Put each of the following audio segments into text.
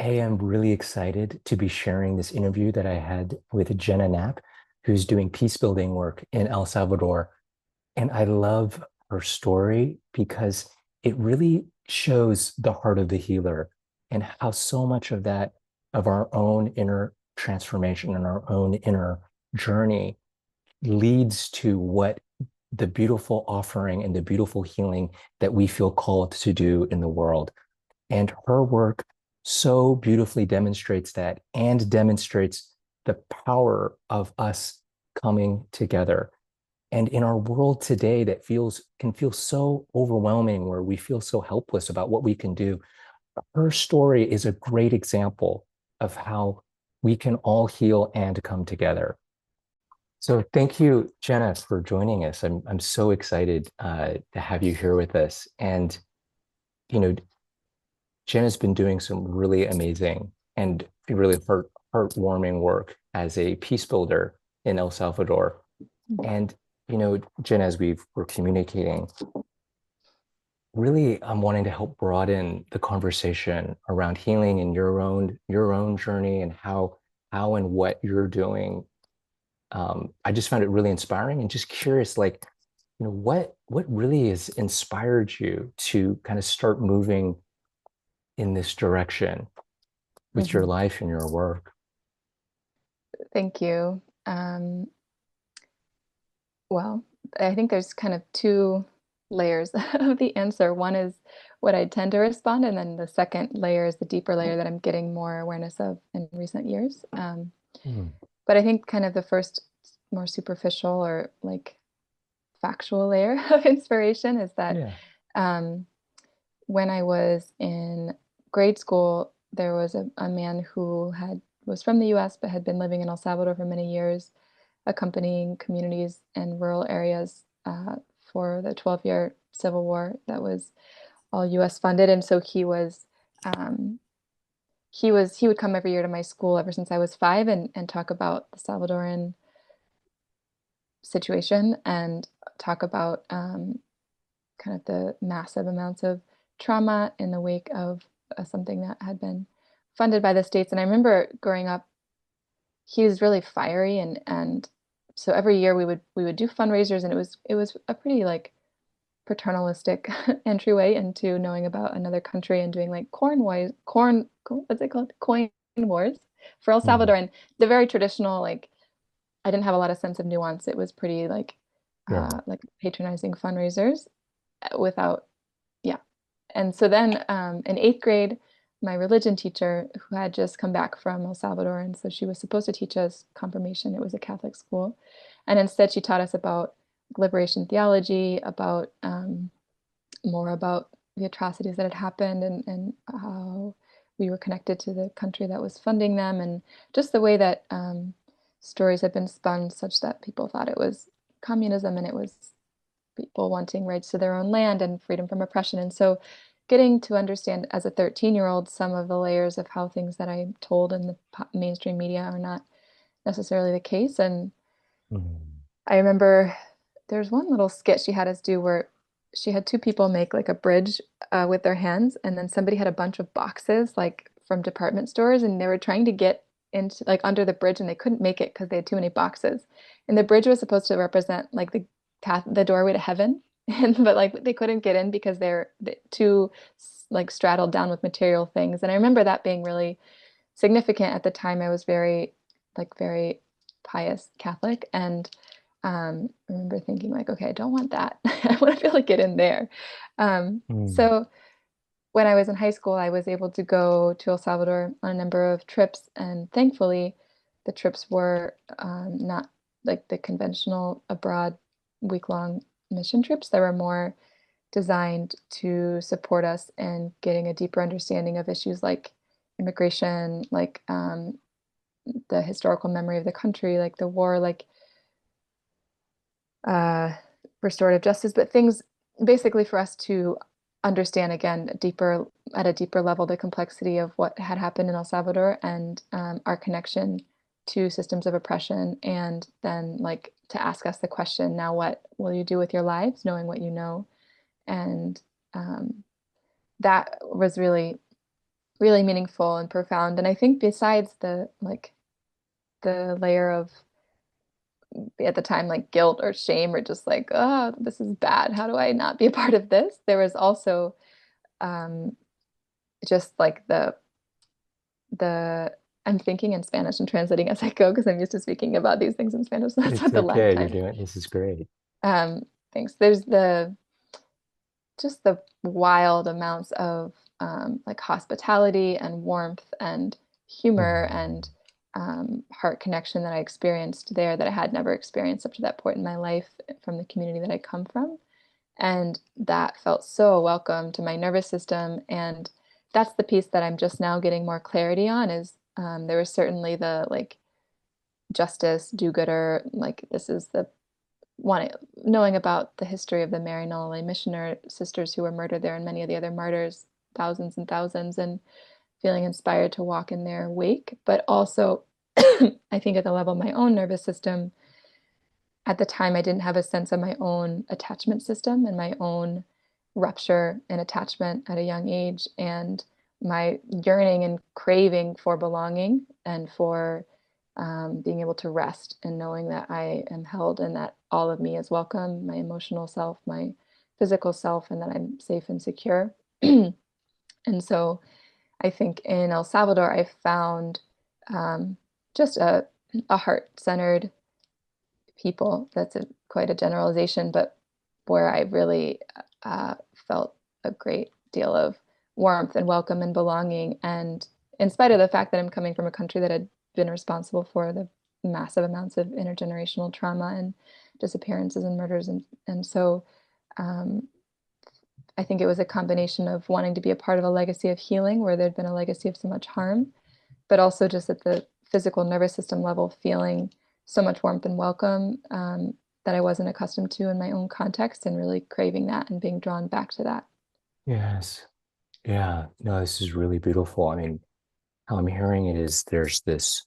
Hey, I'm really excited to be sharing this interview that I had with Jenna Knapp, who's doing peace building work in El Salvador. And I love her story because it really shows the heart of the healer and how so much of that, of our own inner transformation and our own inner journey leads to what the beautiful offering and the beautiful healing that we feel called to do in the world. And her work so beautifully demonstrates that and demonstrates the power of us coming together. And in our world today that can feel so overwhelming, where we feel so helpless about what we can do, her story is a great example of how we can all heal and come together. So thank you, Jenna, for joining us. I'm so excited to have you here with us. And you know, Jenna's been doing some really amazing and really heartwarming work as a peace builder in El Salvador. And, Jen, as we're communicating, really I'm wanting to help broaden the conversation around healing and your own journey and how and what you're doing. I just found it really inspiring and just curious, like, what really has inspired you to kind of start moving in this direction with your Mhm. life and your work. Thank you. Um, well, I think there's kind of two layers of the answer. One is what I tend to respond, and then the second layer is the deeper layer that I'm getting more awareness of in recent years. Mm, But I think kind of the first more superficial or like factual layer of inspiration is that yeah. um, when I was in grade school, there was a man who was from the US but had been living in El Salvador for many years, accompanying communities in rural areas for the 12-year Civil War that was all US funded. And so um, he would come every year to my school ever since I was 5 and talk about the Salvadoran situation and talk about kind of the massive amounts of trauma in the wake of something that had been funded by the states. And I remember growing up, he was really fiery, and so every year we would do fundraisers, and it was a pretty like paternalistic entryway into knowing about another country and doing like what's it called, coin wars for El Salvador. Mm, And the very traditional, like, I didn't have a lot of sense of nuance. It was pretty yeah. like patronizing fundraisers without, yeah. And so then in eighth grade, my religion teacher, who had just come back from El Salvador, and so she was supposed to teach us confirmation. It was a Catholic school. And instead, she taught us about liberation theology, about more about the atrocities that had happened, and how we were connected to the country that was funding them, and just the way that stories had been spun such that people thought it was communism and it was people wanting rights to their own land and freedom from oppression. And so getting to understand as a 13-year-old some of the layers of how things that I'm told in the mainstream media are not necessarily the case. And Mm, I remember there's one little skit she had us do where she had two people make like a bridge with their hands, and then somebody had a bunch of boxes like from department stores, and they were trying to get into like under the bridge, and they couldn't make it because they had too many boxes. And the bridge was supposed to represent like the path, the doorway to heaven, and but like they couldn't get in because they're too like straddled down with material things. And I remember that being really significant at the time. I was very pious Catholic, and I remember thinking like, okay, I don't want that. I want to be able to get in there. mm, So when I was in high school, I was able to go to El Salvador on a number of trips, and thankfully, the trips were not like the conventional abroad week-long mission trips. They were more designed to support us in getting a deeper understanding of issues like immigration, like the historical memory of the country, like the war, like uh, restorative justice, but things basically for us to understand again deeper at a deeper level the complexity of what had happened in El Salvador and our connection to systems of oppression, and then like to ask us the question, now what will you do with your lives, knowing what you know? And um, that was really really meaningful and profound. And I think besides the like the layer of at the time like guilt or shame or just like, oh, this is bad. How do I not be a part of this? There was also um, just like the I'm thinking in Spanish and translating as I go because I'm used to speaking about these things in Spanish. So that's It's what the lag okay. You're time. doing this is great. Um, Thanks. There's the just the wild amounts of like hospitality and warmth and humor Mm. and heart connection that I experienced there that I had never experienced up to that point in my life from the community that I come from. And that felt so welcome to my nervous system. And that's the piece that I'm just now getting more clarity on is there was certainly the like justice, do-gooder, like this is the wanting knowing about the history of the Maryknoll missioner sisters who were murdered there and many of the other martyrs, thousands and thousands, and feeling inspired to walk in their wake. But also, I think at the level of my own nervous system, at the time, I didn't have a sense of my own attachment system and my own rupture and attachment at a young age, and my yearning and craving for belonging and for being able to rest and knowing that I am held and that all of me is welcome, my emotional self, my physical self, and that I'm safe and secure. And so I think in El Salvador, I found um, just a heart centered people. That's quite a generalization, but where I really felt a great deal of warmth and welcome and belonging. And in spite of the fact that I'm coming from a country that had been responsible for the massive amounts of intergenerational trauma and disappearances and murders, and so um, I think it was a combination of wanting to be a part of a legacy of healing where there'd been a legacy of so much harm, but also just at the physical nervous system level, feeling so much warmth and welcome that I wasn't accustomed to in my own context and really craving that and being drawn back to that. Yes. Yeah. No, this is really beautiful. I mean, how I'm hearing it is there's this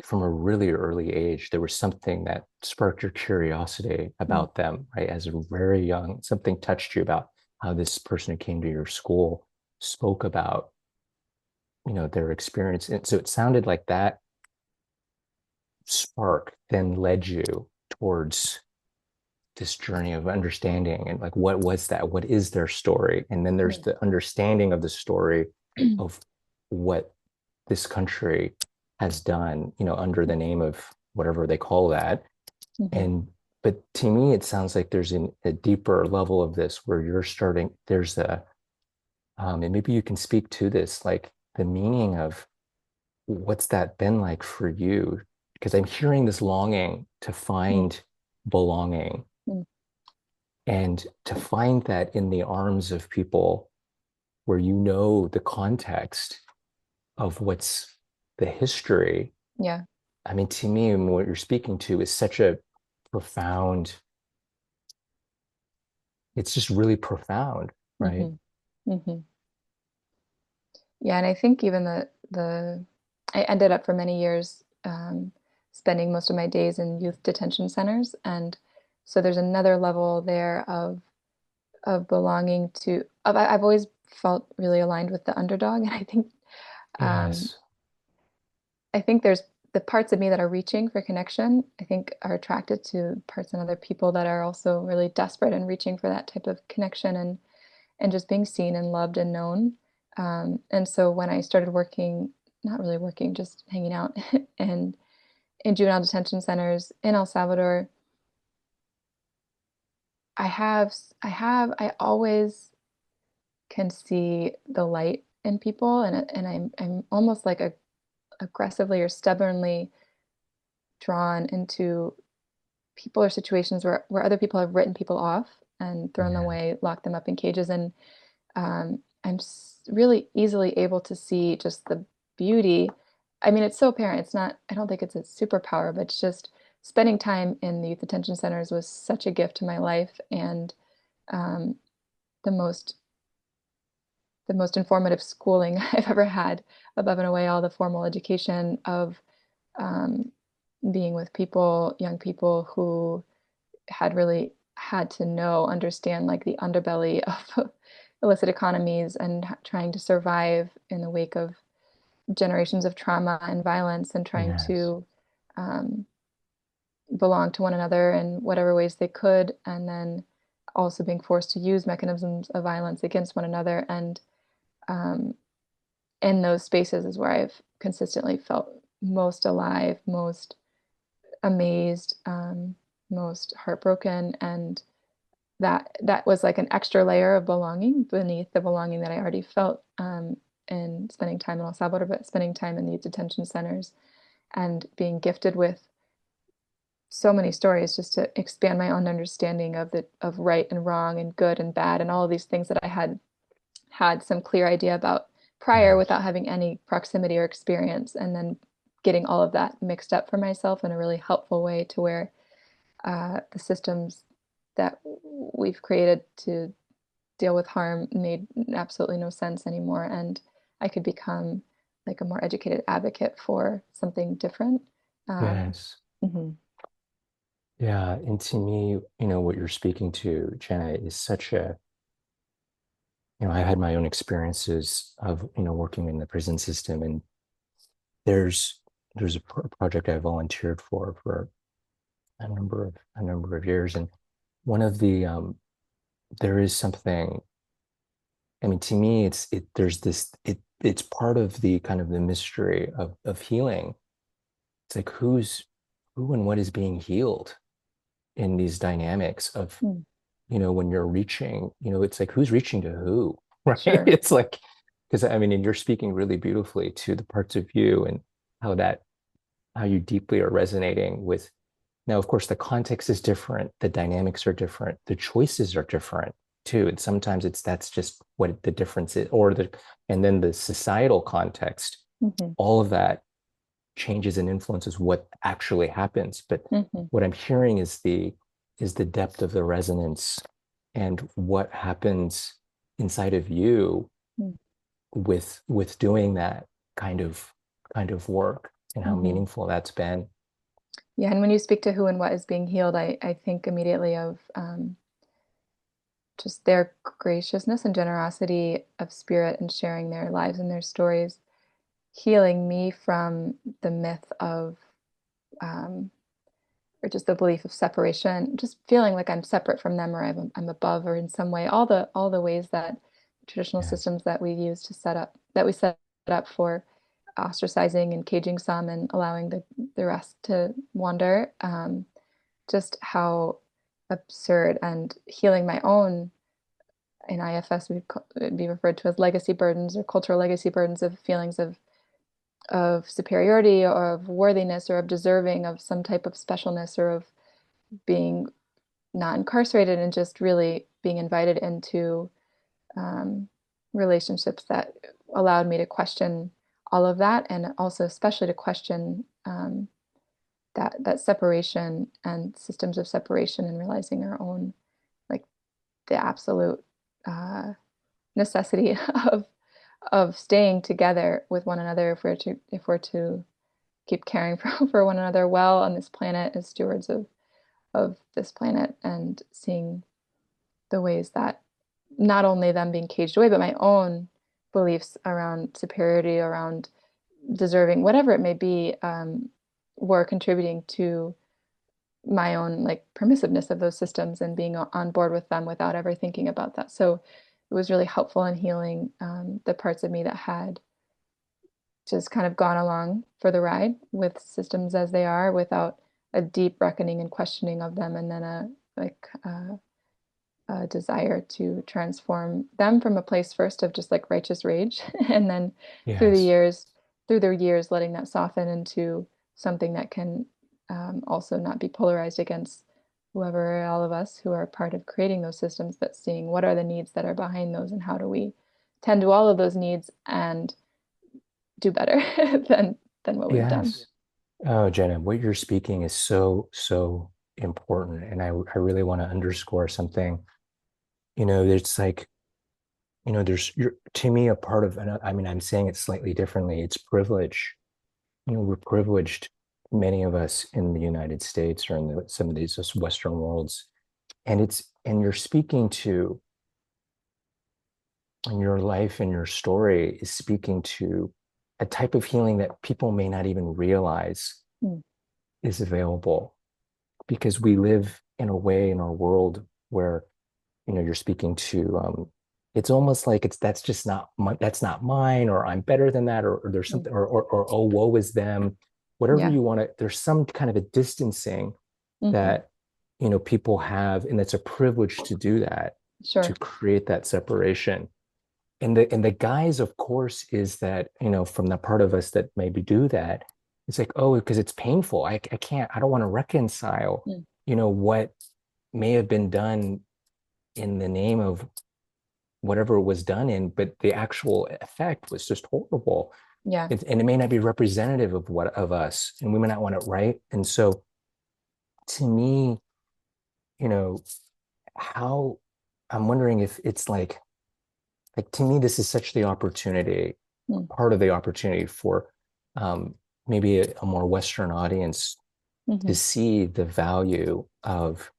from a really early age, there was something that sparked your curiosity Mm, about them, right? As a very young, something touched you about how this person who came to your school spoke about, their experience. And so it sounded like that spark then led you towards this journey of understanding and like what was that, what is their story, and then there's mm, the understanding of the story of what this country has done, under the name of whatever they call that. mhm, And but to me it sounds like there's a deeper level of this where you're starting, there's a and maybe you can speak to this, like the meaning of what's that been like for you, because I'm hearing this longing to mm, find belonging mm. and to find that in the arms of people where the context of what's the history. Yeah. I mean, to me, what you're speaking to is such a profound, it's just really profound, right? Hmm. Hmm. Yeah, and I think even the I ended up for many years spending most of my days in youth detention centers, and so there's another level there of belonging to. I've always felt really aligned with the underdog, and um, Yes. I think there's the parts of me that are reaching for connection. I think are attracted to parts in other people that are also really desperate and reaching for that type of connection and just being seen and loved and known. And so when I started working, not really working, just hanging out and in juvenile detention centers in El Salvador, I always can see the light in people, and I'm almost like aggressively or stubbornly drawn into people or situations where other people have written people off and thrown them Yeah. away, locked them up in cages, and I'm really easily able to see just the beauty. I mean, it's so apparent. It's not, I don't think it's a superpower, but it's just spending time in the youth detention centers was such a gift to my life and um, the most the most informative schooling I've ever had, above and away all the formal education of um, being with people, young people who had really had to know, understand like the underbelly of illicit economies and trying to survive in the wake of generations of trauma and violence, and trying Yes. to um, belong to one another in whatever ways they could, and then also being forced to use mechanisms of violence against one another. And um, in those spaces is where I've consistently felt most alive, most amazed, most heartbroken, and that was like an extra layer of belonging beneath the belonging that I already felt in spending time in El Salvador, but spending time in these detention centers and being gifted with so many stories just to expand my own understanding of the of right and wrong and good and bad and all of these things that I had some clear idea about prior Yes. without having any proximity or experience, and then getting all of that mixed up for myself in a really helpful way to where the systems that we've created to deal with harm made absolutely no sense anymore, and I could become like a more educated advocate for something different. Um, Yes. mhm. Yeah. And to me, what you're speaking to, Jenna, is such a, I had my own experiences of, working in the prison system, and there's there's a project I volunteered for a number of years, and one of the there is something. I mean, to me, there's this it's part of the kind of the mystery of healing. It's like who and what is being healed in these dynamics of, Mm. when you're reaching, it's like who's reaching to who, right? Sure. It's like, because I mean, and you're speaking really beautifully to the parts of you and how that how you deeply are resonating with. Now, of course, the context is different, the dynamics are different, the choices are different too. And sometimes that's just what the difference is, and then the societal context, Hmm. all of that changes and influences what actually happens. But Hmm. what I'm hearing is the depth of the resonance and what happens inside of you with doing that kind of work, and how Hmm. meaningful that's been. Yeah, and when you speak to who and what is being healed, I think immediately of just their graciousness and generosity of spirit and sharing their lives and their stories, healing me from the myth of um, or just the belief of separation, just feeling like I'm separate from them, or I'm above, or in some way, all the ways that traditional Yes. systems that we use to set up for ostracizing and caging some and allowing the rest to wander. Just how absurd, and healing my own. In IFS, would be referred to as legacy burdens or cultural legacy burdens of feelings of superiority or of worthiness or of deserving of some type of specialness or of being not incarcerated, and just really being invited into um, relationships that allowed me to question all of that, and also especially to question that separation and systems of separation, and realizing our own, like, the absolute uh, necessity of staying together with one another if we're to keep caring for one another well on this planet as stewards of this planet, and seeing the ways that not only them being caged away, but my own beliefs around superiority, around deserving, whatever it may be, were contributing to my own like permissiveness of those systems and being on board with them without ever thinking about that. So it was really helpful in healing the parts of me that had just kind of gone along for the ride with systems as they are without a deep reckoning and questioning of them, and then a desire to transform them from a place first of just like righteous rage, and then through the Yes. years through the years letting that soften into something that can also not be polarized against whoever, all of us who are part of creating those systems, but seeing what are the needs that are behind those, and how do we tend to all of those needs and do better than what we've done. Yes. Oh, Jenna, what you're speaking is so, so important. And I really want to underscore something. It's like, to me, a part of, and I mean, I'm saying it slightly differently. It's privilege. We're privileged, many of us in the United States or in some of these just Western worlds. And you're speaking to and your life and your story is speaking to a type of healing that people may not even realize Mm. is available, because we live in a way in our world where, you're speaking to, it's almost like it's that's just not that's not mine, or I'm better than that, or there's Mm. something, or oh, woe is them, whatever Yeah. you want to. There's some kind of a distancing Hmm. that people have, and it's a privilege to do that, to Sure. create that separation. And the guise, of course, is that, from the part of us that maybe do that, it's like, oh, because it's painful. I can't, I don't want to reconcile, Mm. what may have been done in the name of whatever it was done in, but the actual effect was just horrible. Yeah. And it may not be representative of what of us, and we may not want it right. And so, to me, you know, how I'm wondering if it's like to me, this is such the opportunity, Mm. part of the opportunity for, maybe a more Western audience to Hmm. see the value of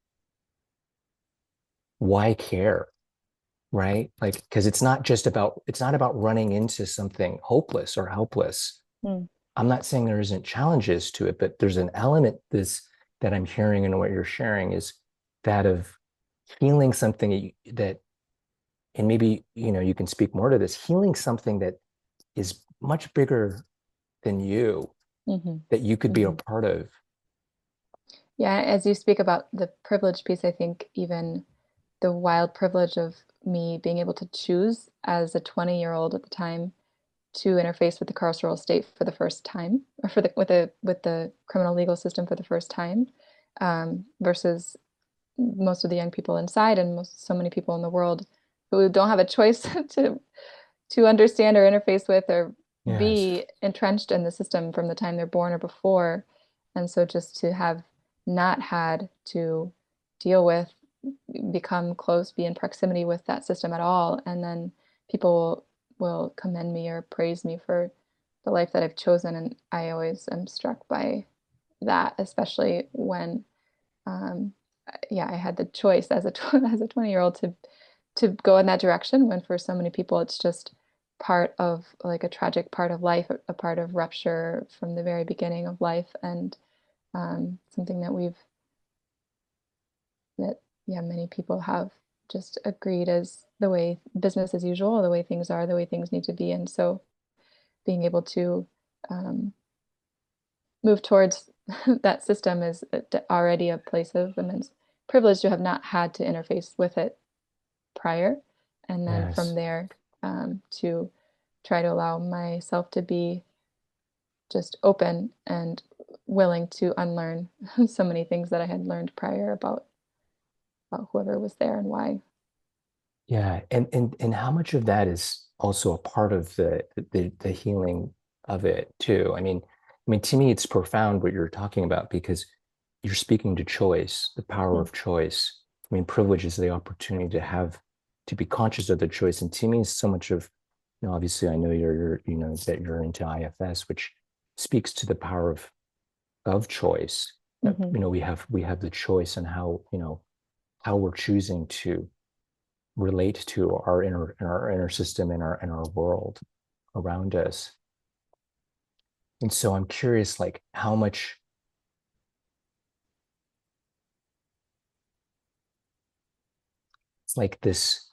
why care, right? Like, because it's not about running into something hopeless or helpless. Mm. I'm not saying there isn't challenges to it, but there's an element that I'm hearing in what you're sharing is that of healing something that, and maybe, you can speak more to this, healing something that is much bigger than you, Hmm. that you could be a Hmm. part of. Yeah, as you speak about the privilege piece, I think even the wild privilege of me being able to choose as a 20-year-old at the time to interface with the carceral state for the first time, or for the with the criminal legal system for the first time, versus most of the young people inside, and so many people in the world who don't have a choice to understand or interface with or Yes. be entrenched in the system from the time they're born or before. And so just to have not had to deal with, become close, be in proximity with that system at all, and then people will commend me or praise me for the life that I've chosen. And I always am struck by that, especially when, um, yeah, I had the choice as a as a 20-year-old to go in that direction, when for so many people it's just part of like a tragic part of life, a part of rupture from the very beginning of life, and something that that yeah, many people have just agreed as the way business as usual, the way things are, the way things need to be. And so being able to um, move towards that system is already a place of immense privilege to have not had to interface with it prior. And then from Yes. there, to try to allow myself to be just open and willing to unlearn so many things that I had learned prior about whoever was there and why. Yeah. And how much of that is also a part of the healing of it too? I mean, to me, it's profound what you're talking about, because you're speaking to choice, the power Mm. of choice. I mean, privilege is the opportunity to be conscious of the choice. And to me, so much of, obviously I know that you're into IFS, which speaks to the power of choice. That, Hmm. we have the choice and how we're choosing to relate to our inner system, in our world around us. And so I'm curious, like, how much it's like this,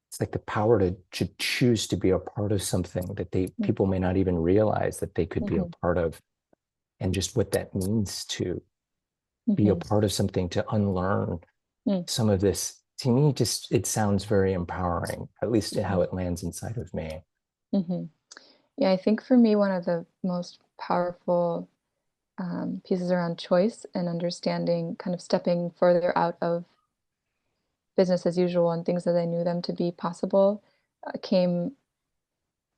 it's like the power to choose to be a part of something that people may not even realize that they could be a Hmm. part of, and just what that means to be a Hmm. part of something, to unlearn Hmm. some of this. To me, just it sounds very empowering, at least how Hmm. it lands inside of me. Hmm. Yeah, I think for me, one of the most powerful pieces around choice and understanding, kind of stepping further out of business as usual and things as I knew them to be possible, came,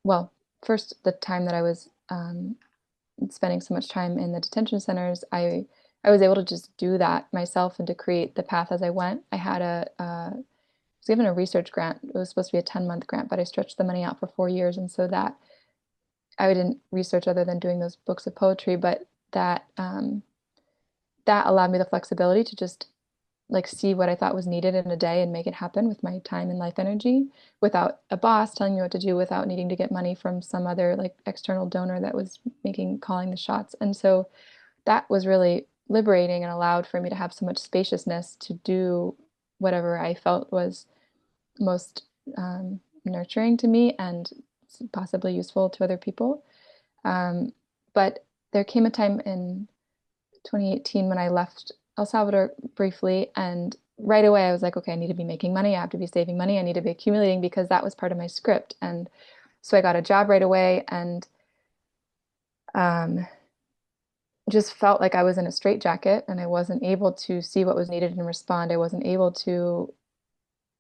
well, first, the time that I was spending so much time in the detention centers, I was able to just do that myself and to create the path as I went. I was given a research grant. It was supposed to be a 10-month grant, but I stretched the money out for 4 years. And so that I didn't research other than doing those books of poetry, but that that allowed me the flexibility to just like see what I thought was needed in a day and make it happen with my time and life energy without a boss telling me what to do, without needing to get money from some other like external donor that was calling the shots. And so that was really liberating and allowed for me to have so much spaciousness to do whatever I felt was most nurturing to me and possibly useful to other people. But there came a time in 2018 when I left El Salvador briefly, and right away I was like, okay, I need to be making money. I have to be saving money. I need to be accumulating because that was part of my script. And so I got a job right away and um, just felt like I was in a straitjacket and I wasn't able to see what was needed and respond. I wasn't able to,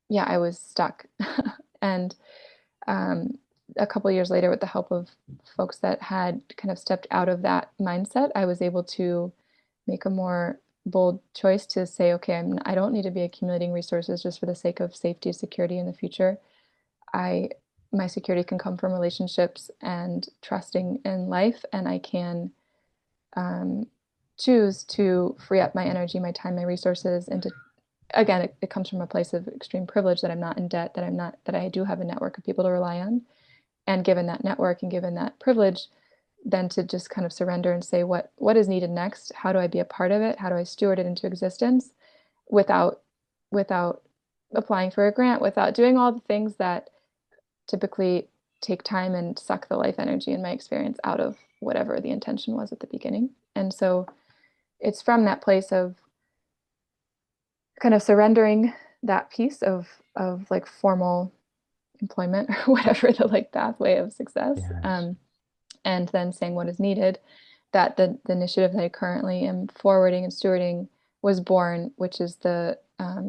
yeah, I was stuck. And um, a couple of years later, with the help of folks that had kind of stepped out of that mindset, I was able to make a more bold choice to say, okay, I don't need to be accumulating resources just for the sake of safety, security in the future. I My security can come from relationships and trusting in life, and I can um, choose to free up my energy, my time, my resources into again, it comes from a place of extreme privilege that I'm not in debt, that I do have a network of people to rely on. And given that network and given that privilege, then to just kind of surrender and say what is needed next? How do I be a part of it? How do I steward it into existence without without applying for a grant, without doing all the things that typically take time and suck the life energy in my experience out of whatever the intention was at the beginning. And so it's from that place of kind of surrendering that piece of like formal employment or whatever the like pathway of success, Yes. and then saying what is needed, that the initiative that I currently am forwarding and stewarding was born, which is the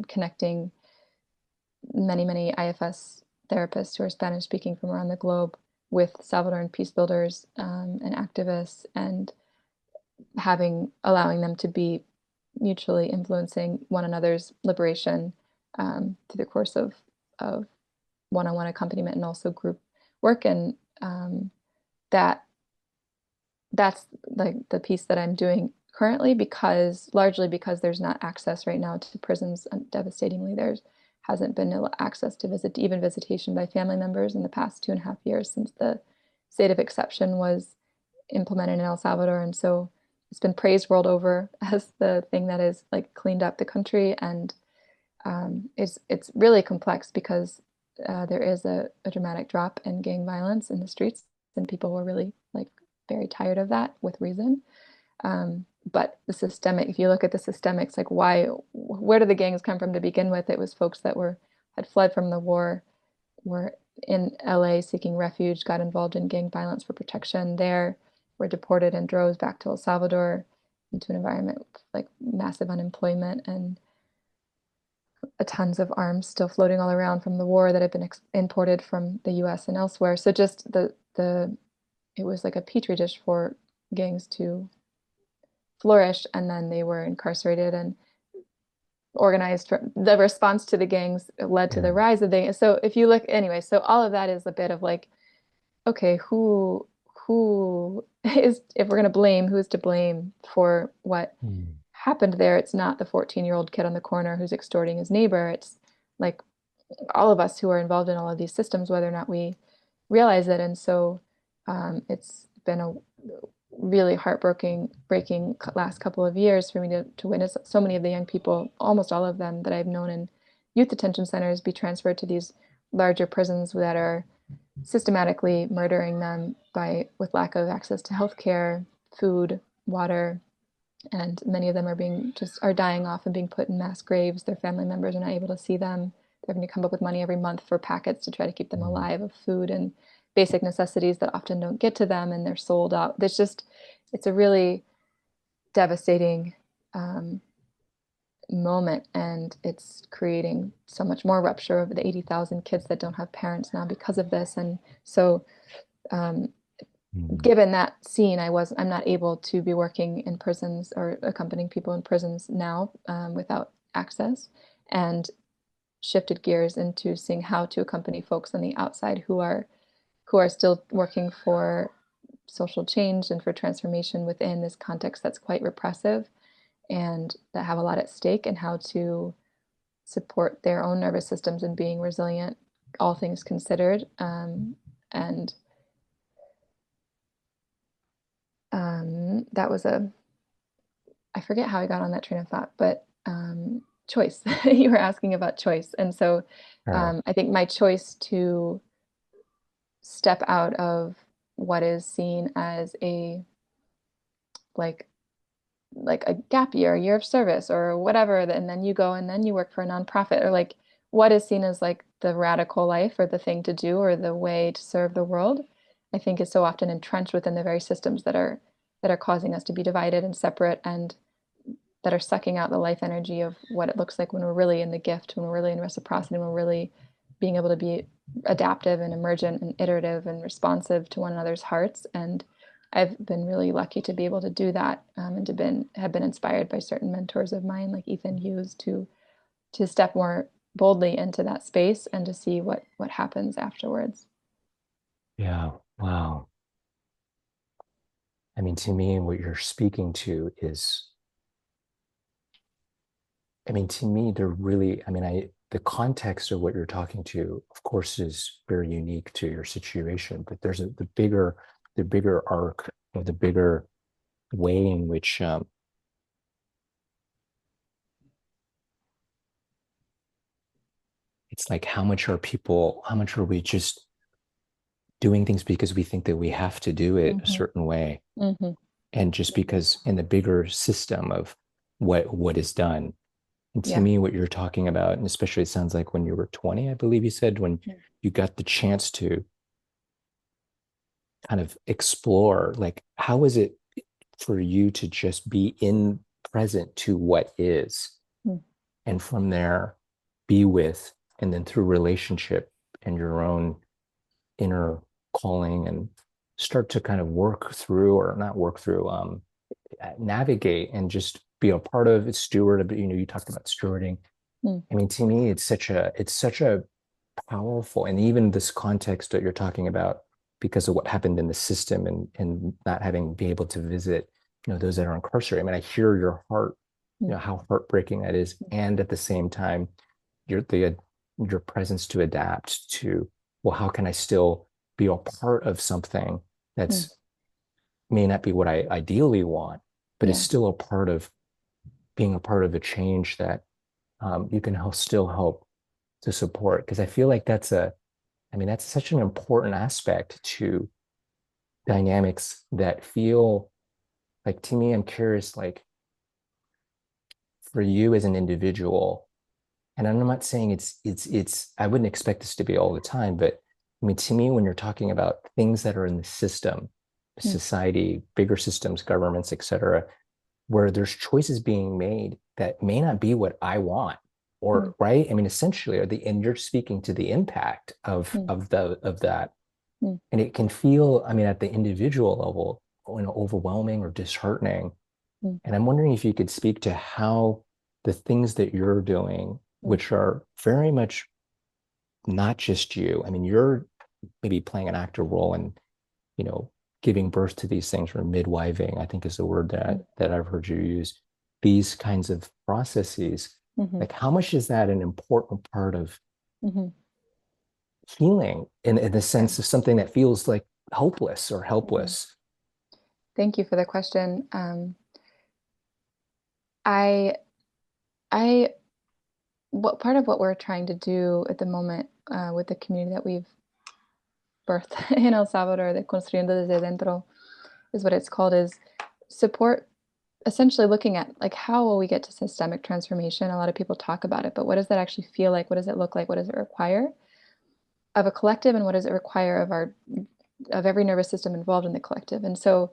connecting many IFS therapists who are Spanish speaking from around the globe with Salvadoran peace builders and activists, and allowing them to be mutually influencing one another's liberation through the course of one-on-one accompaniment and also group work. And that that's like the piece that I'm doing currently, because largely because there's not access right now to prisons. Devastatingly, there hasn't been access to even visitation by family members in the past 2.5 years since the state of exception was implemented in El Salvador. And so it's been praised world over as the thing that has like cleaned up the country. And it's really complex because there is a dramatic drop in gang violence in the streets, and people were really like very tired of that with reason. But the systemic, if you look at the systemics, like where do the gangs come from to begin with? It was folks that had fled from the war, were in LA seeking refuge, got involved in gang violence for protection there, were deported in droves back to El Salvador into an environment with like massive unemployment and tons of arms still floating all around from the war that had been imported from the US and elsewhere. So just the it was like a petri dish for gangs to flourish, and then they were incarcerated and organized. The response to the gangs led to the Yeah. rise of the. So if you look anyway, so all of that is a bit of like, okay, who is, if we're going to blame, who's to blame for what Mm. happened there? It's not the 14-year-old kid on the corner who's extorting his neighbor. It's like all of us who are involved in all of these systems, whether or not we realize it. And so it's been a really breaking last couple of years for me to witness so many of the young people, almost all of them that I've known in youth detention centers, be transferred to these larger prisons that are systematically murdering them with lack of access to healthcare, food, water, and many of them are dying off and being put in mass graves. Their family members are not able to see them. They're having to come up with money every month for packets to try to keep them Mm. alive of food and basic necessities that often don't get to them, and they're sold out. It's a really devastating um, moment, and it's creating so much more rupture of the 80,000 kids that don't have parents now because of this. And so um, Mm. given that scene, I'm not able to be working in prisons or accompanying people in prisons now without access, and shifted gears into seeing how to accompany folks on the outside who are still working for social change and for transformation within this context that's quite repressive. and that have a lot at stake, and how to support their own nervous systems and being resilient, all things considered. And that was I forget how I got on that train of thought, but choice. You were asking about choice. And so Sure. I think my choice to step out of what is seen as a like like a gap year, a year of service or whatever, and then you go and then you work for a nonprofit, or like what is seen as like the radical life or the thing to do or the way to serve the world, I think is so often entrenched within the very systems that are causing us to be divided and separate, and that are sucking out the life energy of what it looks like when we're really in the gift, when we're really in reciprocity, when we're really being able to be adaptive and emergent and iterative and responsive to one another's hearts. And I've been really lucky to be able to do that, and to have been inspired by certain mentors of mine, like Ethan Hughes, to step more boldly into that space and to see what happens afterwards. Yeah. Wow. I mean, to me, what you're speaking to is, I mean, to me, they're really, I mean, the context of what you're talking to, of course, is very unique to your situation, but there's the bigger arc, or the bigger way in which it's like, how much are we just doing things because we think that we have to do it a Mm-hmm. certain way? Mm-hmm. And just because in the bigger system of what is done. And to Yeah. me, what you're talking about, and especially it sounds like when you were 20, I believe you said, when you got the chance to kind of explore, like, how is it for you to just be in present to what is, Mm-hmm. and from there be with, and then through relationship and your own inner calling, and start to kind of work through, or not work through, navigate and just be a part of, steward. You know, you talked about stewarding. Mm-hmm. I mean, to me, it's such a powerful, and even this context that you're talking about, because of what happened in the system, and not having be able to visit, you know, those that are incarcerated. I mean, I hear your heart, you know, how heartbreaking that is, and at the same time, your presence to adapt to, well, how can I still be a part of something Mm-hmm. that's may not be what I ideally want, but is Yeah. still a part of being a part of a change that you can still help to support. Because I feel like I mean, that's such an important aspect to dynamics that feel like, to me, I'm curious, like, for you as an individual, and I'm not saying I wouldn't expect this to be all the time, but I mean, to me, when you're talking about things that are in the system, Mm-hmm. society, bigger systems, governments, et cetera, where there's choices being made that may not be what I want, or right. I mean, essentially, and you're speaking to the impact of that, Mm-hmm. and it can feel, I mean, at the individual level, you know, overwhelming or disheartening. And I'm wondering if you could speak to how the things that you're doing, which are very much not just you. I mean, you're maybe playing an active role in, you know, giving birth to these things, or midwiving, I think is the word that I've heard you use. These kinds of processes, Mm-hmm. like, how much is that an important part of Mm-hmm. healing, in the Yeah. sense of something that feels like hopeless or Mm-hmm. helpless? Thank you for the question. I, I, what part of what we're trying to do at the moment, with the community that we've birthed in El Salvador, the Construyendo desde Dentro is what it's called, is support, essentially looking at like how will we get to systemic transformation. A lot of people talk about it, but what does that actually feel like? What does it look like? What does it require of a collective, and what does it require of every nervous system involved in the collective? And so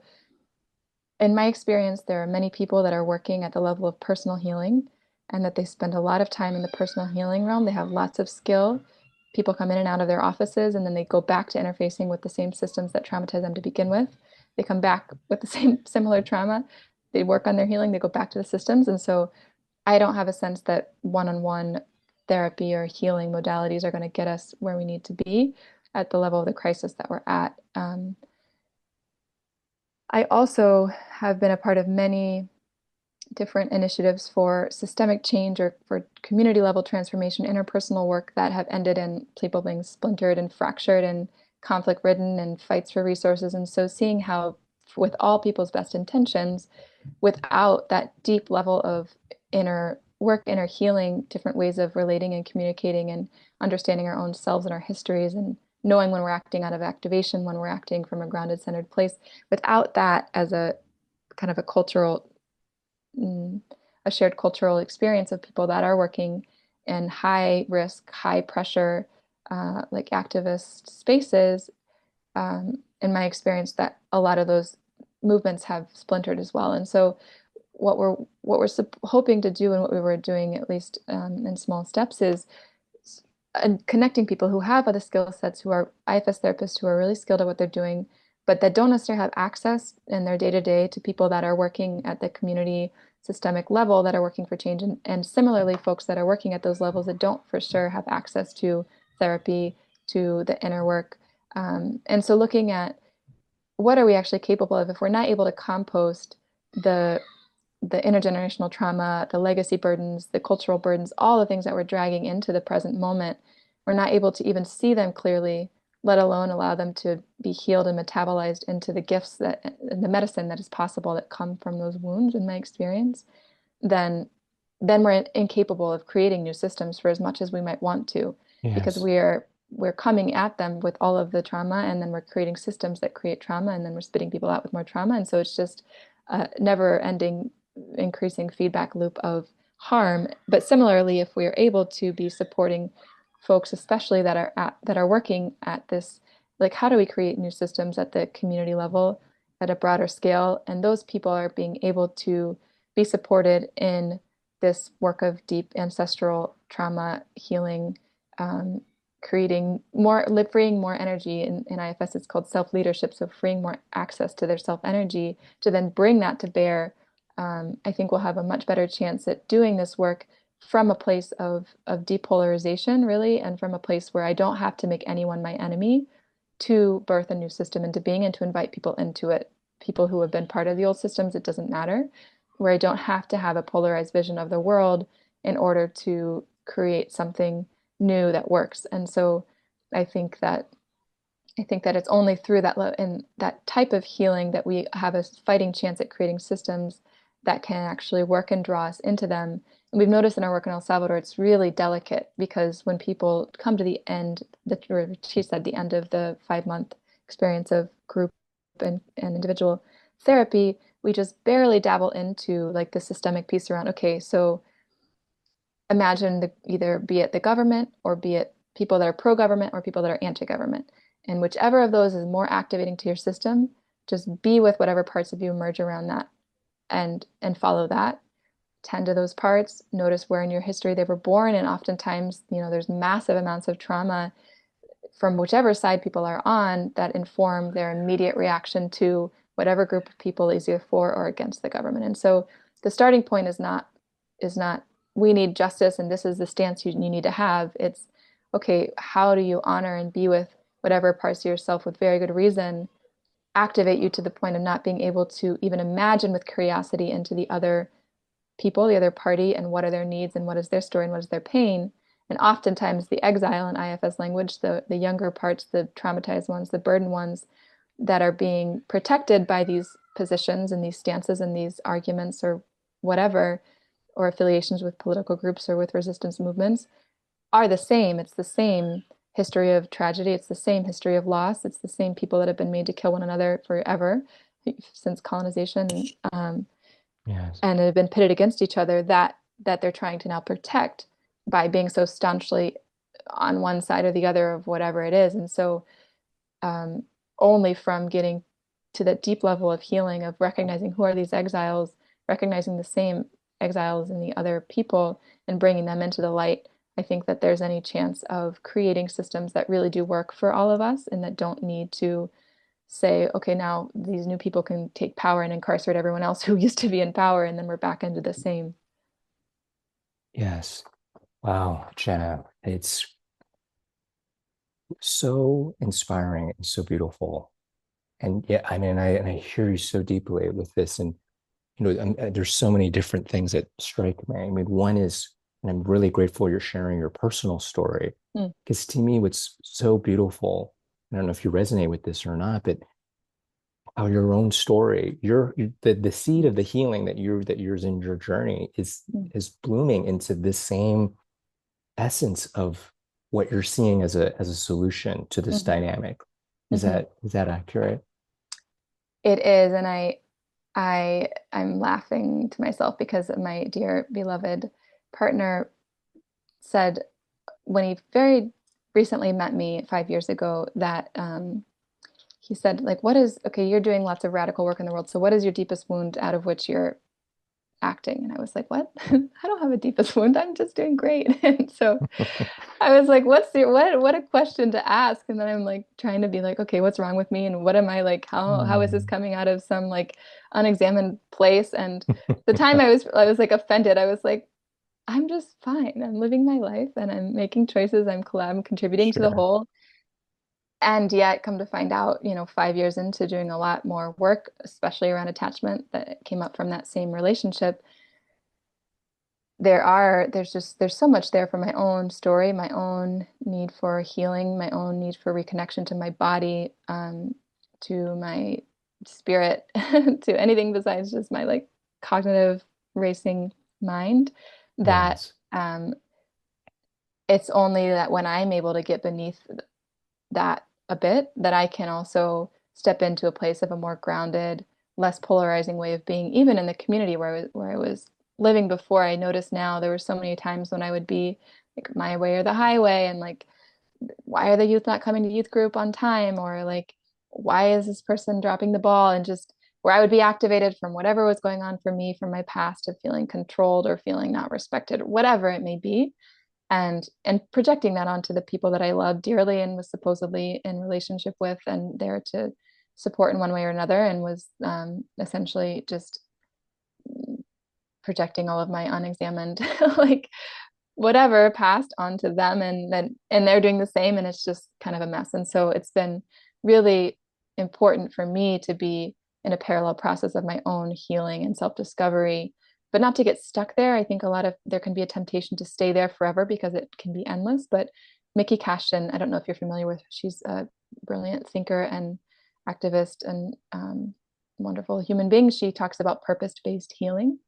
in my experience, there are many people that are working at the level of personal healing, and that they spend a lot of time in the personal healing realm. They have lots of skill. People come in and out of their offices, and then they go back to interfacing with the same systems that traumatize them to begin with. They come back with the same similar trauma. They work on their healing, they go back to the systems. And so I don't have a sense that one-on-one therapy or healing modalities are going to get us where we need to be at the level of the crisis that we're at. I also have been a part of many different initiatives for systemic change or for community level transformation, interpersonal work that have ended in people being splintered and fractured and conflict ridden and fights for resources. And so seeing how, with all people's best intentions, without that deep level of inner work, inner healing, different ways of relating and communicating and understanding our own selves and our histories and knowing when we're acting out of activation, when we're acting from a grounded, centered place, without that as a kind of a cultural a shared cultural experience of people that are working in high risk, high pressure, like activist spaces, in my experience, that a lot of those movements have splintered as well. And so, what we're hoping to do, and what we were doing at least in small steps, is connecting people who have other skill sets, who are IFS therapists, who are really skilled at what they're doing, but that don't necessarily have access in their day to day to people that are working at the community systemic level, that are working for change, and similarly, folks that are working at those levels that don't for sure have access to therapy, to the inner work. And so looking at what are we actually capable of if we're not able to compost the the intergenerational trauma, the legacy burdens, the cultural burdens, all the things that we're dragging into the present moment, we're not able to even see them clearly, let alone allow them to be healed and metabolized into the gifts that and the medicine that is possible that come from those wounds, in my experience, then we're incapable of creating new systems for as much as we might want to, because Yes. we're coming at them with all of the trauma, and then we're creating systems that create trauma, and then we're spitting people out with more trauma. And so it's just a never ending increasing feedback loop of harm. But similarly, if we are able to be supporting folks, especially that are working at this, like how do we create new systems at the community level at a broader scale? And those people are being able to be supported in this work of deep ancestral trauma healing, um, creating more, freeing more energy. In IFS, it's called self-leadership. So freeing more access to their self-energy to then bring that to bear. I think we'll have a much better chance at doing this work from a place of depolarization, really, and from a place where I don't have to make anyone my enemy to birth a new system into being and to invite people into it. People who have been part of the old systems, it doesn't matter, where I don't have to have a polarized vision of the world in order to create something new that works. And so I think that it's only through that and that type of healing that we have a fighting chance at creating systems that can actually work and draw us into them. And we've noticed in our work in El Salvador, it's really delicate because when people come to the end, she said the end of the 5 month experience of group and individual therapy, we just barely dabble into like the systemic piece around, okay, so imagine either be it the government or be it people that are pro-government or people that are anti-government. And whichever of those is more activating to your system, just be with whatever parts of you emerge around that and follow that. Tend to those parts, notice where in your history they were born, and oftentimes, there's massive amounts of trauma from whichever side people are on that inform their immediate reaction to whatever group of people is either for or against the government. And so the starting point is not we need justice and this is the stance you need to have. It's okay, how do you honor and be with whatever parts of yourself with very good reason activate you to the point of not being able to even imagine with curiosity into the other people, the other party, and what are their needs and what is their story and what is their pain. And oftentimes the exile in IFS language, the younger parts, the traumatized ones, the burdened ones that are being protected by these positions and these stances and these arguments or whatever, or affiliations with political groups or with resistance movements are the same. It's the same history of tragedy. It's the same history of loss. It's the same people that have been made to kill one another forever since colonization. Yes. And have been pitted against each other that they're trying to now protect by being so staunchly on one side or the other of whatever it is. And so um, only from getting to that deep level of healing of recognizing who are these exiles, recognizing the same exiles in the other people and bringing them into the light, I think that there's any chance of creating systems that really do work for all of us and that don't need to say, okay, now these new people can take power and incarcerate everyone else who used to be in power, and then we're back into the same. Yes. Wow, Jenna, it's so inspiring and so beautiful. And yeah, I mean, I hear you so deeply with this. And there's so many different things that strike me. I mean, one is, and I'm really grateful you're sharing your personal story, Mm. because to me, what's so beautiful, I don't know if you resonate with this or not, but how your own story, the seed of the healing that you're in your journey Mm. is blooming into this same essence of what you're seeing as a solution to this Mhm. dynamic. Is Mhm. that accurate? It is, and I'm laughing to myself because my dear beloved partner said when he very recently met me 5 years ago that he said, like, what is, okay, you're doing lots of radical work in the world. So what is your deepest wound out of which you're acting? And I was like, what? I don't have a deepest wound. I'm just doing great. And so I was like, what a question to ask. And then I'm like trying to be like, okay, what's wrong with me? And what am I like, how is this Mm. coming out of some like unexamined place? And the time I was like offended. I was like, I'm just fine. I'm living my life and I'm making choices. I'm contributing to the Sure. whole. And yet, come to find out, 5 years into doing a lot more work, especially around attachment that came up from that same relationship, there's so much there for my own story, my own need for healing, my own need for reconnection to my body, to my spirit, to anything besides just my like cognitive racing mind, that Yes. it's only that when I'm able to get beneath that a bit, that I can also step into a place of a more grounded, less polarizing way of being, even in the community where I was living before. I noticed now there were so many times when I would be like my way or the highway, and like, why are the youth not coming to youth group on time? Or like, why is this person dropping the ball? And just where I would be activated from whatever was going on for me from my past of feeling controlled or feeling not respected, whatever it may be, and projecting that onto the people that I love dearly and was supposedly in relationship with and there to support in one way or another, and was essentially just projecting all of my unexamined like whatever past onto them, and they're doing the same, and it's just kind of a mess. And so it's been really important for me to be in a parallel process of my own healing and self-discovery, but not to get stuck there. I think a lot of there can be a temptation to stay there forever because it can be endless. But Mickey Cashton, I don't know if you're familiar with her. She's a brilliant thinker and activist and wonderful human being. She talks about purpose-based healing,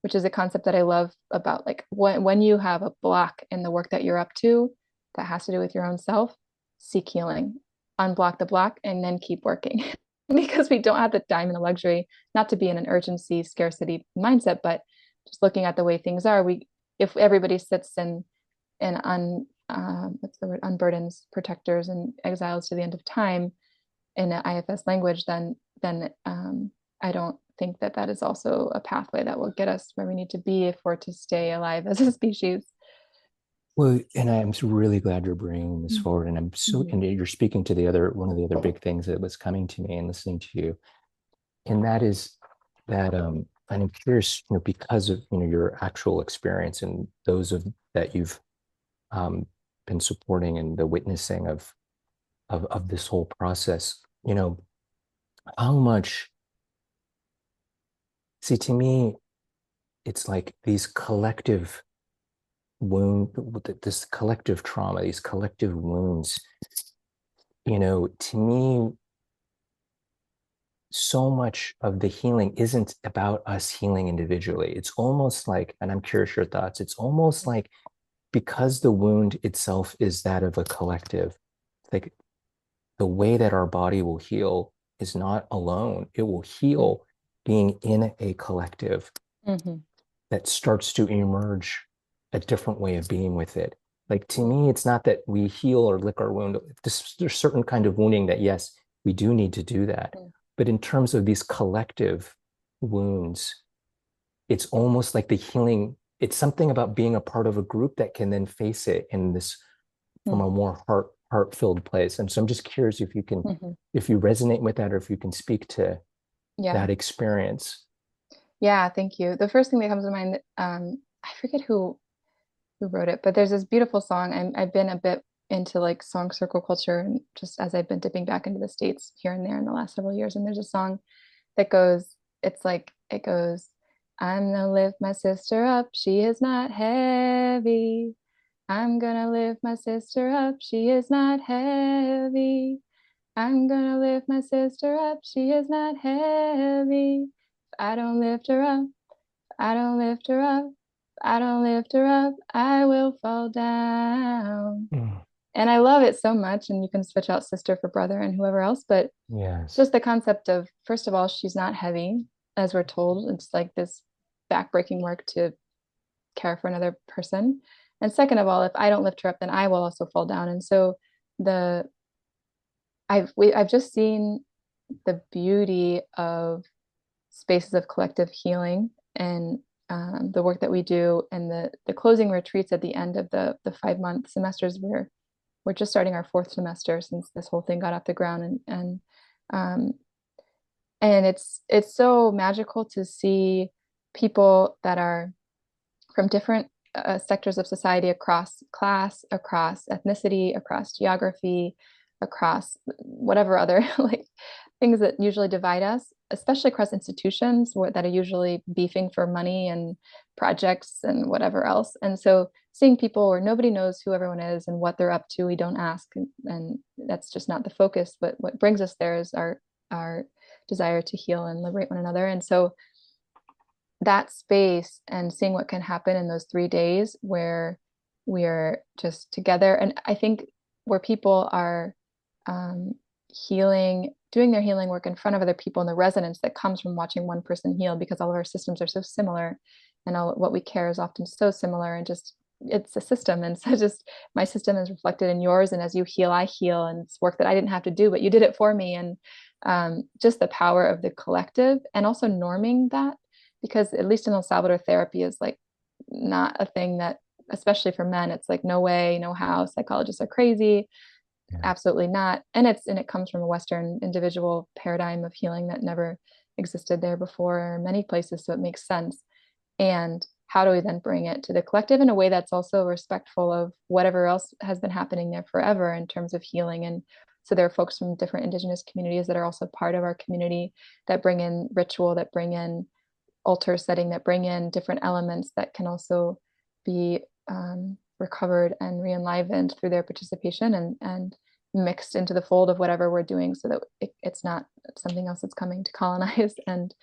which is a concept that I love about like when you have a block in the work that you're up to that has to do with your own self, seek healing, unblock the block, and then keep working. Because we don't have the time and the luxury not to be in an urgency, scarcity mindset, but just looking at the way things are. If everybody sits in what's the word, unburdens, protectors, and exiles to the end of time in an IFS language, then I don't think that that is also a pathway that will get us where we need to be if we're to stay alive as a species. Well, and I'm really glad you're bringing this Mm-hmm. forward. And and you're speaking to one of the other big things that was coming to me and listening to you. And that is that, and I'm curious, because of, your actual experience and those of that you've um, been supporting and the witnessing of this whole process, how much, see, to me, it's like these collective wound, this collective trauma, these collective wounds, to me, so much of the healing isn't about us healing individually. It's almost like, and I'm curious your thoughts, it's almost like because the wound itself is that of a collective, like the way that our body will heal is not alone. It will heal being in a collective Mm-hmm. that starts to emerge a different way of being with it. Like to me, it's not that we heal or lick our wound. There's certain kind of wounding that, yes, we do need to do that. But in terms of these collective wounds, it's almost like the healing, it's something about being a part of a group that can then face it in this from a more heart-filled place. And so I'm just curious Mm-hmm. if you resonate with that or if you can speak to Yeah. that experience. Yeah, thank you. The first thing that comes to mind, I forget who wrote it, but there's this beautiful song. I've been a bit into like song circle culture, and just as I've been dipping back into the States here and there in the last several years, and there's a song that goes, it's like it goes. I'm gonna lift my sister up. She is not heavy. I'm gonna lift my sister up. She is not heavy. I'm gonna lift my sister up. She is not heavy. If I don't lift her up, I don't lift her up. I don't lift her up, I will fall down. Mm. And I love it so much. And you can switch out sister for brother and whoever else. But Yes. just the concept of, first of all, she's not heavy, as we're told. It's like this backbreaking work to care for another person. And second of all, if I don't lift her up, then I will also fall down. And so the I've just seen the beauty of spaces of collective healing and the work that we do and the closing retreats at the end of the 5 month semesters. We're just starting our fourth semester since this whole thing got off the ground, um, and it's so magical to see people that are from different sectors of society, across class, across ethnicity, across geography, across whatever other like things that usually divide us, especially across institutions that are usually beefing for money and projects and whatever else. And so seeing people where nobody knows who everyone is and what they're up to, we don't ask, and that's just not the focus. But what brings us there is our desire to heal and liberate one another. And so that space and seeing what can happen in those 3 days where we are just together. And I think where people are healing, doing their healing work in front of other people, and the resonance that comes from watching one person heal, because all of our systems are so similar and all what we care is often so similar, and just it's a system. And so just my system is reflected in yours, and as you heal, I heal, and it's work that I didn't have to do, but you did it for me. And just the power of the collective, and also norming that, because at least in El Salvador, therapy is like not a thing that, especially for men, it's like no way, no how, psychologists are crazy. Yeah. Absolutely not. And it comes from a Western individual paradigm of healing that never existed there before in many places, so it makes sense. And how do we then bring it to the collective in a way that's also respectful of whatever else has been happening there forever in terms of healing? And so there are folks from different indigenous communities that are also part of our community, that bring in ritual, that bring in altar setting, that bring in different elements that can also be recovered and re-enlivened through their participation, and mixed into the fold of whatever we're doing, so that it's not something else that's coming to colonize, and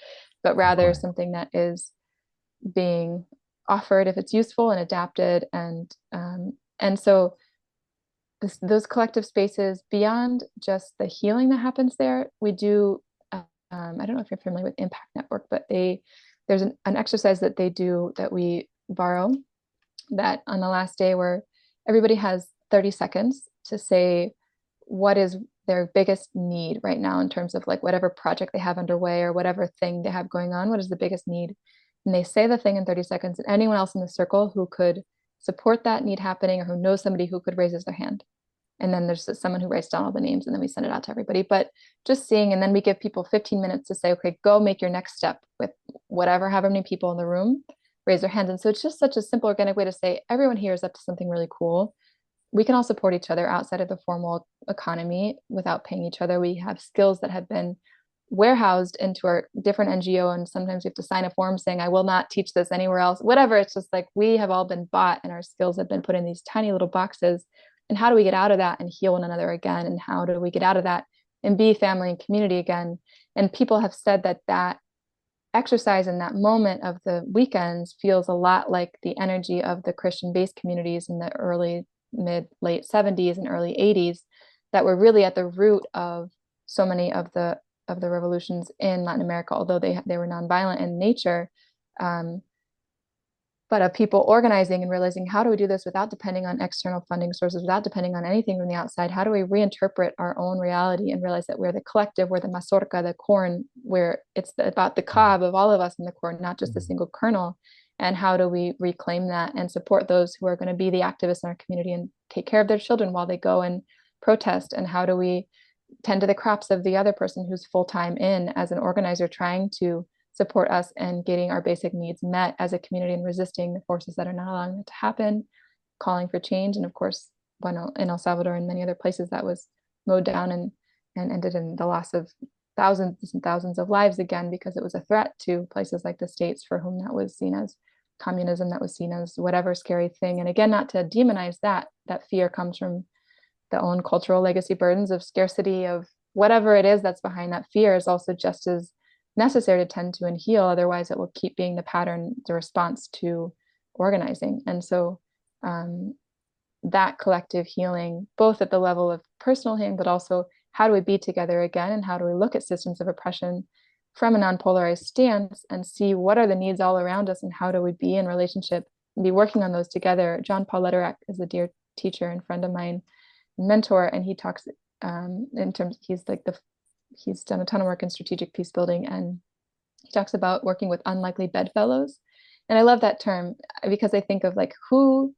but Of rather course. something that is being offered if it's useful and adapted. And so those collective spaces, beyond just the healing that happens there, we do I don't know if you're familiar with Impact Network, but there's an exercise that they do that we borrow, that on the last day, where everybody has 30 seconds to say what is their biggest need right now in terms of like whatever project they have underway or whatever thing they have going on. What is the biggest need? And they say the thing in 30 seconds, and anyone else in the circle who could support that need happening, or who knows somebody who could, raises their hand. And then there's someone who writes down all the names, and then we send it out to everybody. But just seeing, and then we give people 15 minutes to say, okay, go make your next step with whatever, however many people in the room raise their hands. And so it's just such a simple, organic way to say everyone here is up to something really cool. We can all support each other outside of the formal economy without paying each other. We have skills that have been warehoused into our different NGO, and sometimes we have to sign a form saying, I will not teach this anywhere else, whatever. It's just like we have all been bought, and our skills have been put in these tiny little boxes. And how do we get out of that and heal one another again? And how do we get out of that and be family and community again? And people have said that that exercise in that moment of the weekends feels a lot like the energy of the Christian-based communities in the early, mid, late 70s and early 80s, that were really at the root of so many of the revolutions in Latin America, although they were nonviolent in nature. But of people organizing and realizing, how do we do this without depending on external funding sources, without depending on anything from the outside? How do we reinterpret our own reality and realize that we're the collective, we're the mazorca, the corn, where it's about the cob of all of us in the corn, not just the Mhm. single kernel? And how do we reclaim that and support those who are going to be the activists in our community and take care of their children while they go and protest? And how do we tend to the crops of the other person who's full-time in as an organizer, trying to support us and getting our basic needs met as a community, and resisting the forces that are not allowing it to happen, calling for change? And of course, in El Salvador and many other places, that was mowed down and ended in the loss of thousands and thousands of lives again because it was a threat to places like the States for whom that was seen as communism, that was seen as whatever scary thing. And again, not to demonize that, that fear comes from the own cultural legacy burdens of scarcity, of whatever it is that's behind that fear is also just as necessary to tend to and heal. Otherwise, it will keep being the pattern, the response to organizing. And so that collective healing, both at the level of personal healing, but also how do we be together again, and how do we look at systems of oppression from a non-polarized stance and see what are the needs all around us and how do we be in relationship and be working on those together. John Paul Lederach is a dear teacher and friend of mine, mentor, and he talks in terms, he's done a ton of work in strategic peace building, and he talks about working with unlikely bedfellows. And I love that term because I think of like, who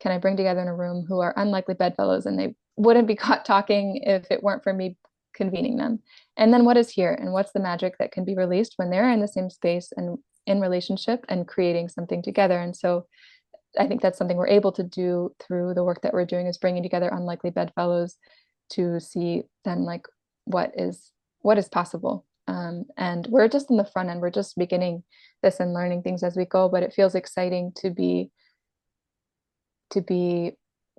can I bring together in a room who are unlikely bedfellows and they wouldn't be caught talking if it weren't for me convening them? And then what is here, and what's the magic that can be released when they're in the same space and in relationship and creating something together? And so I think that's something we're able to do through the work that we're doing, is bringing together unlikely bedfellows to see then like what is possible. And we're just in the front end. We're just beginning this and learning things as we go, but it feels exciting to be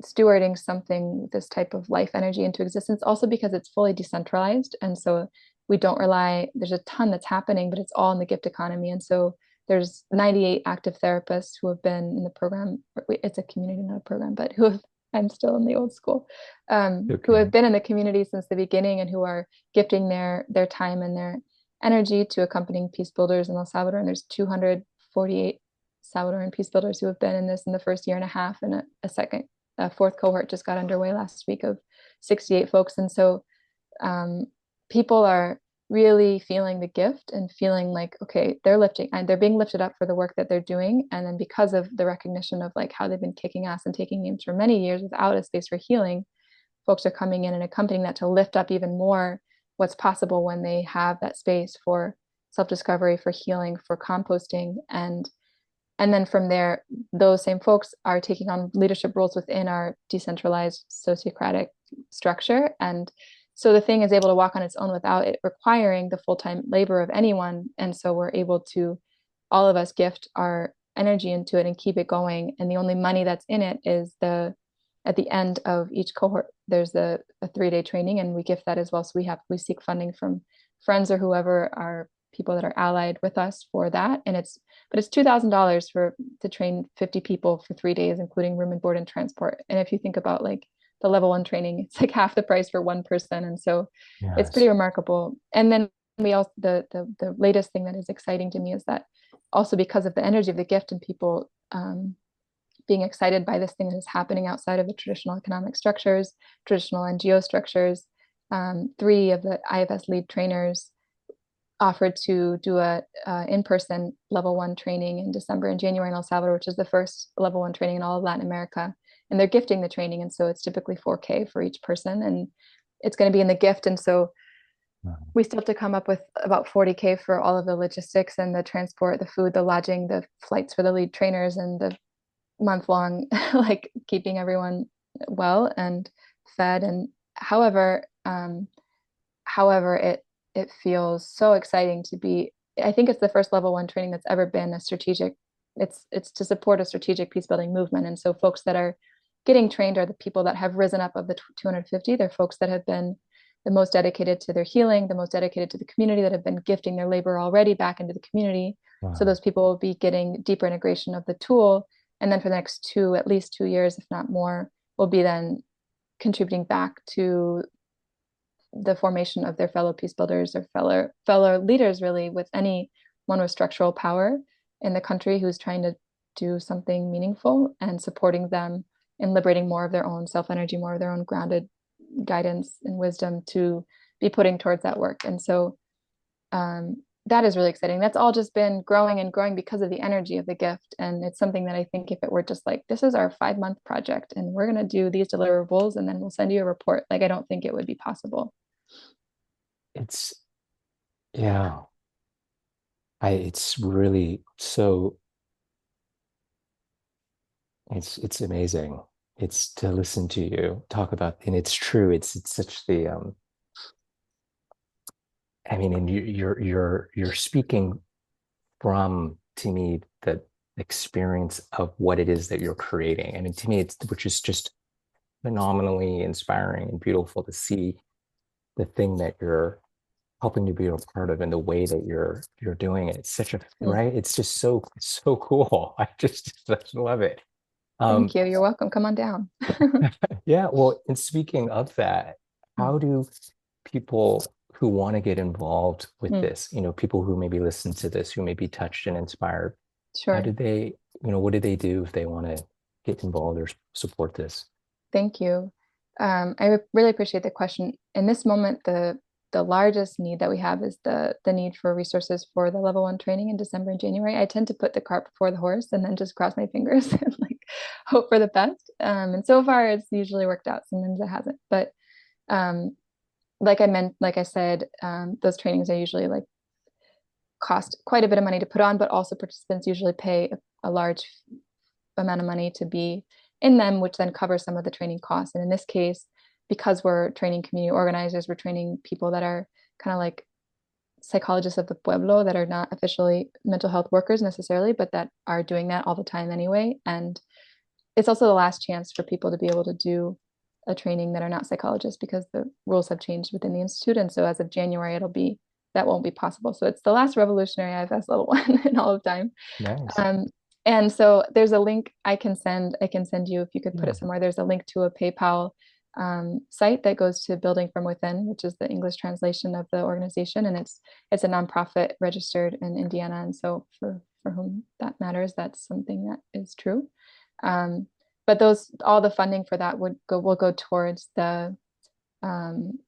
stewarding something, this type of life energy into existence, also because it's fully decentralized. And so we don't rely, there's a ton that's happening, but it's all in the gift economy. And so there's 98 active therapists who have been in the program. It's a community, not a program, but who have, I'm still in the old school, who have been in the community since the beginning and who are gifting their time and their energy to accompanying peace builders in El Salvador. And there's 248 Salvadoran peace builders who have been in this in the first year and a half, and a fourth cohort just got underway last week of 68 folks. And so people are really feeling the gift and feeling like, okay, they're being lifted up for the work that they're doing. And then because of the recognition of like how they've been kicking ass and taking names for many years without a space for healing, folks are coming in and accompanying that to lift up even more what's possible when they have that space for self-discovery, for healing, for composting. And then from there, those same folks are taking on leadership roles within our decentralized sociocratic structure. And so the thing is able to walk on its own without it requiring the full-time labor of anyone. And so we're able to, all of us, gift our energy into it and keep it going. And the only money that's in it is at the end of each cohort, there's a 3-day training, and we gift that as well. So we seek funding from friends or whoever are people that are allied with us for that. And it's $2,000 to train 50 people for 3 days, including room and board and transport. And if you think about like the level 1 training, it's like half the price for one person. And so it's pretty remarkable. And then we also, the latest thing that is exciting to me is that also because of the energy of the gift and people being excited by this thing that is happening outside of the traditional economic structures, traditional NGO structures, 3 of the IFS lead trainers offered to do a in-person level 1 training in December and January in El Salvador, which is the first level 1 training in all of Latin America. And they're gifting the training. And so it's typically $4,000 for each person, and it's going to be in the gift. And so we still have to come up with about $40,000 for all of the logistics and the transport, the food, the lodging, the flights for the lead trainers, and the month-long, like keeping everyone well and fed. And however, it feels so exciting to be, I think it's the first level 1 training that's ever been a strategic, it's to support a strategic peace building movement. And so folks that are getting trained are the people that have risen up of the 250. They're folks that have been the most dedicated to their healing, the most dedicated to the community, that have been gifting their labor already back into the community. Wow. So those people will be getting deeper integration of the tool. And then for the next at least 2 years, if not more, will be then contributing back to the formation of their fellow peace builders or fellow leaders, really, with anyone with structural power in the country who's trying to do something meaningful, and supporting them in liberating more of their own self energy, more of their own grounded guidance and wisdom to be putting towards that work. And so that is really exciting. That's all just been growing and growing because of the energy of the gift. And it's something that I think if it were just like, this is our 5-month project and we're going to do these deliverables and then we'll send you a report, like, I don't think it would be possible. It's really so, it's amazing. It's to listen to you talk about, and it's true. It's such I mean, and you're speaking from, to me, the experience of what it is that you're creating. I mean, to me, it's, which is just phenomenally inspiring and beautiful to see the thing that you're helping to be a part of and the way that you're doing it. It's such a, Mm. right? It's just so cool. I just love it. Um, Thank you. You're welcome. Come on down. yeah, well, and speaking of that, Mm. how do people who want to get involved with Mm. this, people who maybe listen to this, who may be touched and inspired, how Sure. do they, what do they do if they want to get involved or support this? Thank you. Really appreciate the question. In this moment, the largest need that we have is the need for resources for the level one training in December and January. I tend to put the cart before the horse and then just cross my fingers and like hope for the best. And so far, it's usually worked out. Sometimes it hasn't. But um, like I said, those trainings are usually like cost quite a bit of money to put on, but also participants usually pay a large amount of money to be in them, which then covers some of the training costs. And in this case, because we're training community organizers, we're training people that are kind of like psychologists of the pueblo that are not officially mental health workers necessarily, but that are doing that all the time anyway. And it's also the last chance for people to be able to do a training that are not psychologists because the rules have changed within the institute. And so as of January, that won't be possible. So it's the last revolutionary IFS level one in all of time. Nice. Um, and so there's a link I can send. I can send you if you could put Yeah, it somewhere. There's a link to a PayPal site that goes to Building from Within, which is the English translation of the organization, and it's a nonprofit registered in Indiana. And so for whom that matters, that's something that is true. Um, but those all the funding for that will go towards the um,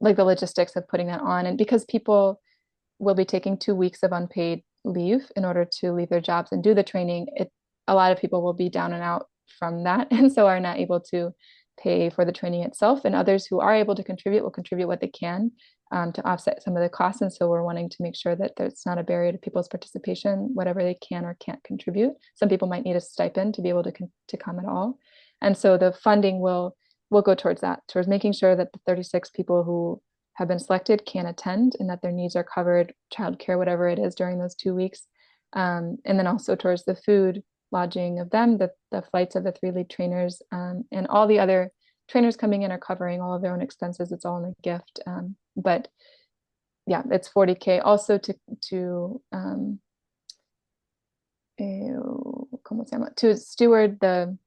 like the logistics of putting that on, and because people will be taking 2 weeks of unpaid leave in order to leave their jobs and do the training, a lot of people will be down and out from that and so are not able to pay for the training itself. And others who are able to contribute will contribute what they can to offset some of the costs. And so we're wanting to make sure that there's not a barrier to people's participation, whatever they can or can't contribute. Some people might need a stipend to be able to come at all. And so the funding will go towards that, towards making sure that the 36 people who have been selected can attend and that their needs are covered, childcare, whatever it is during those 2 weeks. And then also towards the food, lodging of them, the flights of the three lead trainers, and all the other trainers coming in are covering all of their own expenses. It's all in the gift. But yeah, it's 40K. Also to ¿cómo se llama? To steward the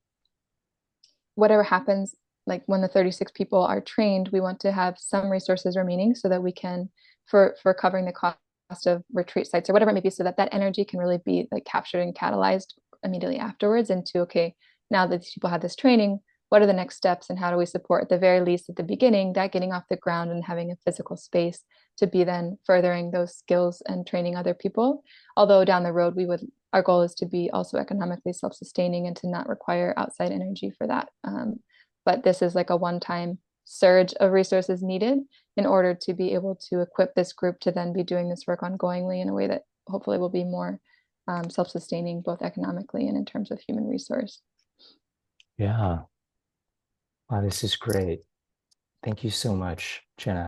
whatever happens, like when the 36 people are trained, we want to have some resources remaining so that we can, for covering the cost of retreat sites or whatever it may be, so that that energy can really be like captured and catalyzed immediately afterwards into, okay, now that these people have this training, what are the next steps and how do we support at the very least at the beginning that getting off the ground and having a physical space to be then furthering those skills and training other people. Although down the road our goal is to be also economically self-sustaining and to not require outside energy for that. But this is like a one-time surge of resources needed in order to be able to equip this group to then be doing this work ongoingly in a way that hopefully will be more self-sustaining, both economically and in terms of human resource. yeah. Wow, this is great. Thank you so much, Jenna.